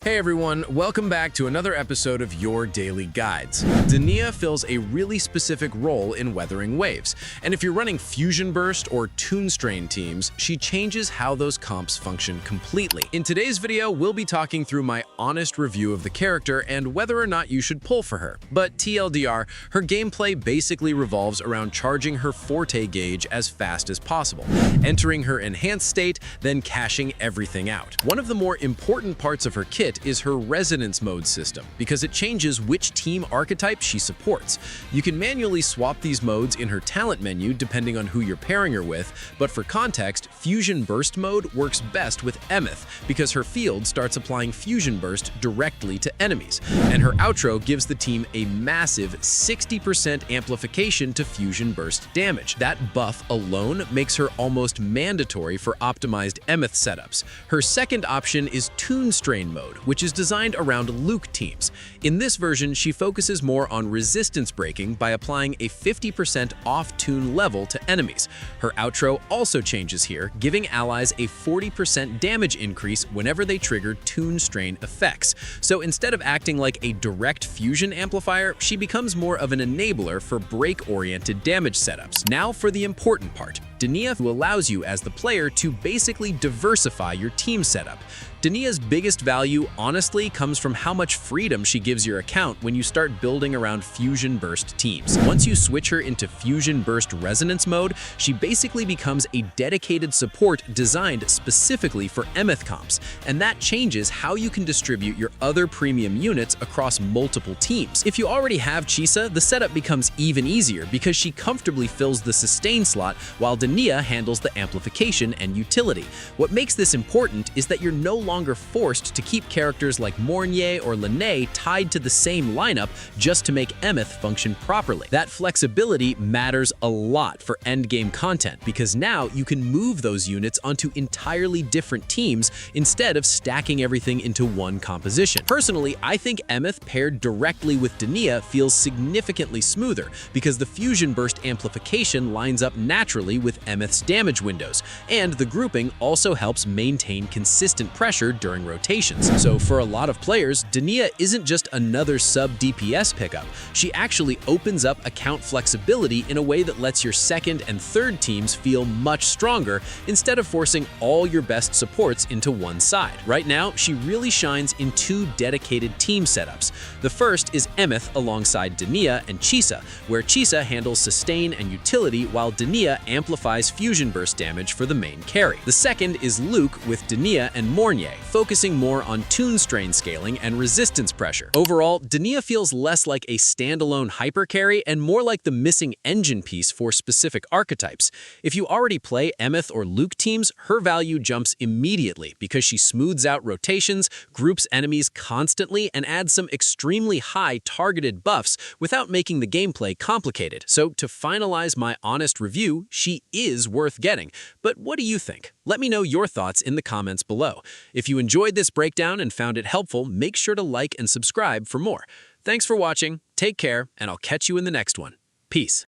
Hey everyone, welcome back to another episode of Your Daily Guides. Dania fills a really specific role in weathering waves, and if you're running Fusion Burst or Toon Strain teams, she changes how those comps function completely. In today's video, we'll be talking through my honest review of the character and whether or not you should pull for her. But TLDR, her gameplay basically revolves around charging her Forte gauge as fast as possible, entering her enhanced state, then cashing everything out. One of the more important parts of her kit is her resonance mode system, because it changes which team archetype she supports. You can manually swap these modes in her talent menu depending on who you're pairing her with, but for context, Fusion Burst mode works best with Emeth because her field starts applying Fusion Burst directly to enemies, and her outro gives the team a massive 60% amplification to Fusion Burst damage. That buff alone makes her almost mandatory for optimized Emeth setups. Her second option is Toon Strain mode, which is designed around Luke teams. In this version, she focuses more on resistance breaking by applying a 50% off-tune level to enemies. Her outro also changes here, giving allies a 40% damage increase whenever they trigger Toon Strain effects. So instead of acting like a direct fusion amplifier, she becomes more of an enabler for break-oriented damage setups. Now for the important part. Dania, who allows you as the player to basically diversify your team setup. Dania's biggest value, honestly, comes from how much freedom she gives your account when you start building around Fusion Burst teams. Once you switch her into Fusion Burst Resonance mode, she basically becomes a dedicated support designed specifically for Emeth comps, and that changes how you can distribute your other premium units across multiple teams. If you already have Chisa, the setup becomes even easier because she comfortably fills the sustain slot while Dania handles the amplification and utility. What makes this important is that you're no longer forced to keep characters like Mornier or Lene tied to the same lineup just to make Emeth function properly. That flexibility matters a lot for endgame content because now you can move those units onto entirely different teams instead of stacking everything into one composition. Personally, I think Emeth paired directly with Dania feels significantly smoother because the Fusion Burst amplification lines up naturally with Emeth's damage windows, and the grouping also helps maintain consistent pressure during rotations. So for a lot of players, Dania isn't just another sub-DPS pickup. She actually opens up account flexibility in a way that lets your second and third teams feel much stronger instead of forcing all your best supports into one side. Right now, she really shines in two dedicated team setups. The first is Emeth alongside Dania and Chisa, where Chisa handles sustain and utility while Dania amplifies Fusion Burst damage for the main carry. The second is Luke with Dania and Mornier, focusing more on Toon Strain scaling and resistance pressure. Overall, Dania feels less like a standalone hyper carry and more like the missing engine piece for specific archetypes. If you already play Emeth or Luke teams, her value jumps immediately because she smooths out rotations, groups enemies constantly, and adds some extremely high targeted buffs without making the gameplay complicated. So to finalize my honest review, she is worth getting. But what do you think? Let me know your thoughts in the comments below. If you enjoyed this breakdown and found it helpful, make sure to like and subscribe for more. Thanks for watching, take care, and I'll catch you in the next one. Peace.